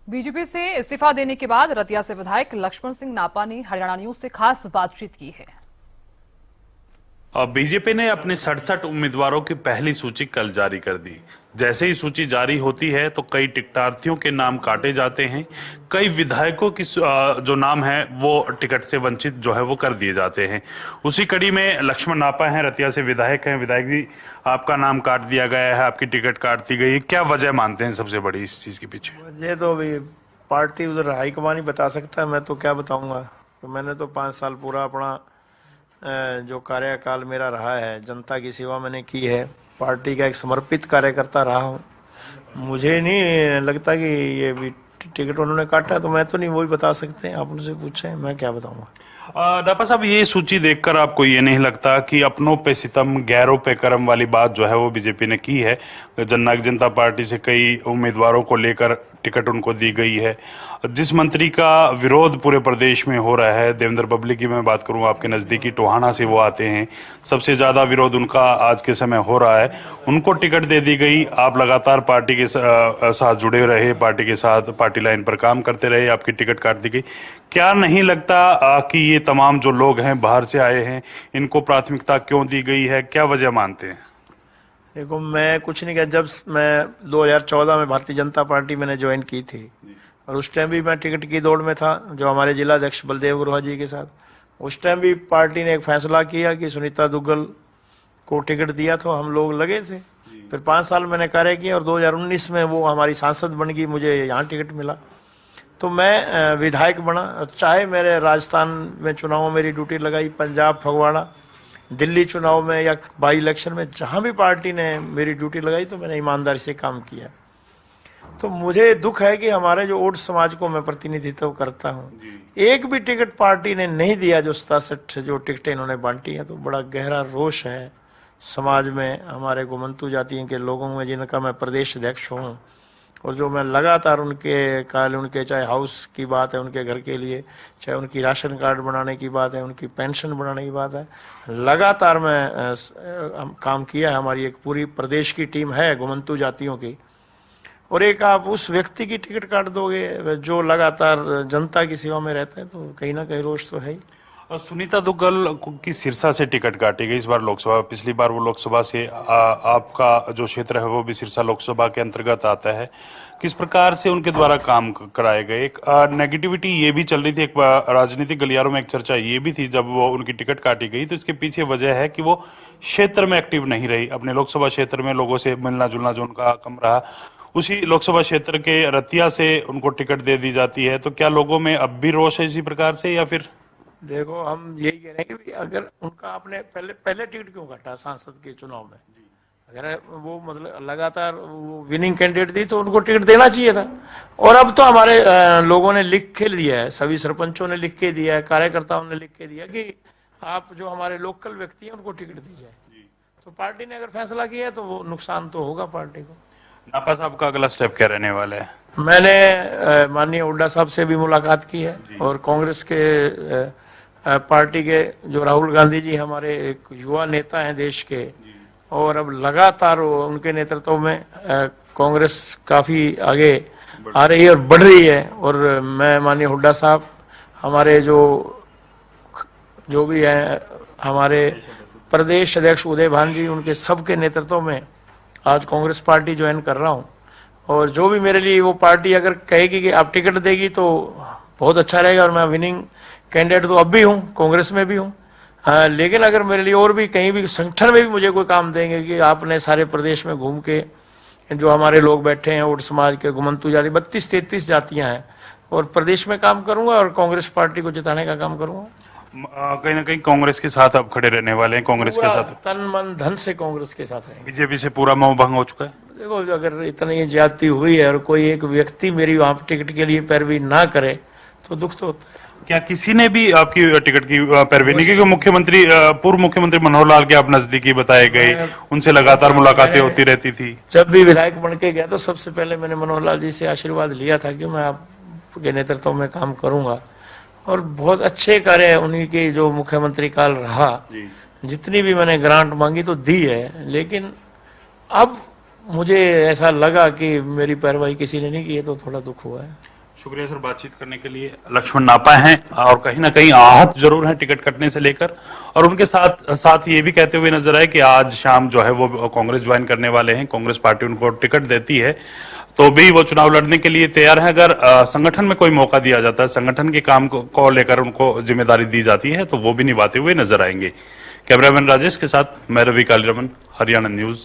BJP से इस्तीफा देने के बाद रतिया से विधायक लक्ष्मण सिंह नापा ने हरियाणा न्यूज से खास बातचीत की है। बीजेपी ने अपने 67 उम्मीदवारों की पहली सूची कल जारी कर दी। जैसे ही सूची जारी होती है तो कई टिकटार्थियों के नाम काटे जाते हैं। कई विधायकों की जो नाम है वो टिकट से वंचित जो है वो कर दिए जाते हैं। उसी कड़ी में लक्ष्मण नापा हैं, रतिया से विधायक हैं। विधायक जी, आपका नाम काट दिया गया है, आपकी टिकट काट दी गई है, क्या वजह मानते हैं सबसे बड़ी इस चीज के पीछे? मुझे तो अभी पार्टी उधर हाईकमान ही बता सकता है, मैं तो क्या बताऊंगा। तो मैंने तो 5 साल पूरा अपना जो कार्यकाल मेरा रहा है, जनता की सेवा मैंने की है, पार्टी का एक समर्पित कार्यकर्ता रहा हूँ। मुझे नहीं लगता कि ये भी टिकट उन्होंने काटा, तो मैं तो नहीं, वही बता सकते हैं, आप उनसे पूछें, मैं क्या बताऊंगा। नापा साहब, ये सूची देखकर आपको ये नहीं लगता कि अपनों पे सितम गैरों पे करम वाली बात जो है वो बीजेपी ने की है? जननायक जनता पार्टी से कई उम्मीदवारों को लेकर टिकट उनको दी गई है। जिस मंत्री का विरोध पूरे प्रदेश में हो रहा है, देवेंद्र बबली की मैं बात करूं, आपके नजदीकी टोहाना से वो आते हैं, सबसे ज्यादा विरोध उनका आज के समय हो रहा है, उनको टिकट दे दी गई। आप लगातार पार्टी के साथ जुड़े रहे, पार्टी के साथ पार्टी लाइन पर काम करते रहे, आपकी टिकट काट दी गई। क्या नहीं लगता कि ये तमाम जो लोग हैं बाहर से आए हैं, इनको प्राथमिकता क्यों दी गई है? क्या वजह मानते हैं? देखो, मैं कुछ नहीं किया। जब मैं 2014 में भारतीय जनता पार्टी मैंने ज्वाइन की थी, और उस टाइम भी मैं टिकट की दौड़ में था, जो हमारे जिला अध्यक्ष बलदेव गुरुआ जी के साथ। उस टाइम भी पार्टी ने एक फैसला किया कि सुनीता दुग्गल को टिकट दिया, तो हम लोग लगे थे। फिर 5 साल मैंने कार्य किया, और 2019 में वो हमारी सांसद बन गई, मुझे यहाँ टिकट मिला, तो मैं विधायक बना। चाहे मेरे राजस्थान में चुनाव मेरी ड्यूटी लगाई, पंजाब, फगवाड़ा, दिल्ली चुनाव में या बाई इलेक्शन में, जहां भी पार्टी ने मेरी ड्यूटी लगाई, तो मैंने ईमानदारी से काम किया। तो मुझे दुख है कि हमारे जो ओड समाज को मैं प्रतिनिधित्व करता हूं, एक भी टिकट पार्टी ने नहीं दिया। जो 67 जो टिकटें इन्होंने बांटी हैं, तो बड़ा गहरा रोष है समाज में, हमारे गोमंतु जातियों के लोगों में, जिनका मैं प्रदेश अध्यक्ष हूँ। और जो मैं लगातार उनके चाहे हाउस की बात है उनके घर के लिए, चाहे उनकी राशन कार्ड बनाने की बात है, उनकी पेंशन बनाने की बात है, लगातार मैं काम किया है। हमारी एक पूरी प्रदेश की टीम है गोमंतु जातियों की, और एक आप उस व्यक्ति की टिकट काट दोगे जो लगातार जनता की सेवा में रहते हैं, तो कहीं ना कहीं रोष तो है ही। सुनीता दुग्गल की सिरसा से टिकट काटी गई इस बार लोकसभा। पिछली बार वो लोकसभा से आपका जो क्षेत्र है वो भी सिरसा लोकसभा के अंतर्गत आता है। किस प्रकार से उनके द्वारा काम कराए गए? एक नेगेटिविटी ये भी चल रही थी, एक राजनीतिक गलियारों में एक चर्चा ये भी थी जब वो उनकी टिकट काटी गई, तो इसके पीछे वजह है कि वो क्षेत्र में एक्टिव नहीं रही। अपने लोकसभा क्षेत्र में लोगों से मिलना जुलना जो उनका कम रहा, उसी लोकसभा क्षेत्र के रतिया से उनको टिकट दे दी जाती है। तो क्या लोगों में अब भी रोष है इसी प्रकार से, या फिर? देखो, हम यही कह रहे हैं कि अगर उनका आपने पहले टिकट क्यों काटा सांसद के चुनाव में? अगर वो मतलब लगातार वो विनिंग कैंडिडेट थी, तो उनको टिकट देना चाहिए था। और अब तो हमारे लोगों ने लिख के दिया है, सभी सरपंचों ने लिख के दिया है, कार्यकर्ताओं ने लिख के दिया कि आप जो हमारे लोकल व्यक्ति हैं उनको टिकट दी जाए। तो पार्टी ने अगर फैसला किया है, तो वो नुकसान तो होगा पार्टी को। नापा साहब का अगला स्टेप क्या रहने वाला है? मैंने माननीय हुड्डा साहब से भी मुलाकात की है, और कांग्रेस के पार्टी के जो राहुल गांधी जी हमारे एक युवा नेता हैं देश के, और अब लगातार उनके नेतृत्व में कांग्रेस काफी आगे आ रही है और बढ़ रही है। और मैं माननीय हुड्डा साहब, हमारे जो भी हैं, हमारे प्रदेश अध्यक्ष उदय भान जी, उनके सबके नेतृत्व में आज कांग्रेस पार्टी ज्वाइन कर रहा हूँ। और जो भी मेरे लिए वो पार्टी अगर कहेगी कि आप टिकट देगी, तो बहुत अच्छा रहेगा। और मैं विनिंग कैंडिडेट तो अब भी हूँ, कांग्रेस में भी हूँ, लेकिन अगर मेरे लिए और भी कहीं भी संगठन में भी मुझे कोई काम देंगे कि आपने सारे प्रदेश में घूम के जो हमारे लोग बैठे हैं ओड समाज के, गुमंतु जाति 32-33 जातियां हैं, और प्रदेश में काम करूंगा और कांग्रेस पार्टी को जिताने का काम करूंगा। कहीं ना कहीं कांग्रेस के साथ आप खड़े रहने वाले हैं? कांग्रेस के साथ तन मन धन से कांग्रेस के साथ रहेंगे। बीजेपी से पूरा मोह भंग हो चुका है? देखो, अगर इतनी ज्यादती हुई है और कोई एक व्यक्ति मेरी वहां टिकट के लिए पैरवी ना करे, तो दुख तो होता है। क्या किसी ने भी आपकी टिकट की पैरवी नहीं की? क्योंकि पूर्व मुख्यमंत्री मनोहर लाल के आप नजदीकी बताए गए, उनसे लगातार मुलाकातें होती रहती थी। जब भी विधायक बन के गया, तो सबसे पहले मैंने मनोहर लाल जी से आशीर्वाद लिया था कि मैं आपके नेतृत्व में काम करूंगा, और बहुत अच्छे कार्य उन्हीं के जो मुख्यमंत्री काल रहा, जितनी भी मैंने ग्रांट मांगी तो दी है। लेकिन अब मुझे ऐसा लगा कि मेरी पैरवाई किसी ने नहीं की है, तो थोड़ा दुख हुआ है। शुक्रिया सर बातचीत करने के लिए। लक्ष्मण नापा हैं और कहीं ना कहीं आहत जरूर हैं टिकट कटने से लेकर, और उनके साथ साथ ये भी कहते हुए नजर आए कि आज शाम जो है वो कांग्रेस ज्वाइन करने वाले हैं। कांग्रेस पार्टी उनको टिकट देती है तो भी वो चुनाव लड़ने के लिए तैयार है। अगर संगठन में कोई मौका दिया जाता है, संगठन के काम को लेकर उनको जिम्मेदारी दी जाती है, तो वो भी निभाते हुए नजर आएंगे। कैमरामैन राजेश के साथ मैं रवि कालीरमन, हरियाणा न्यूज।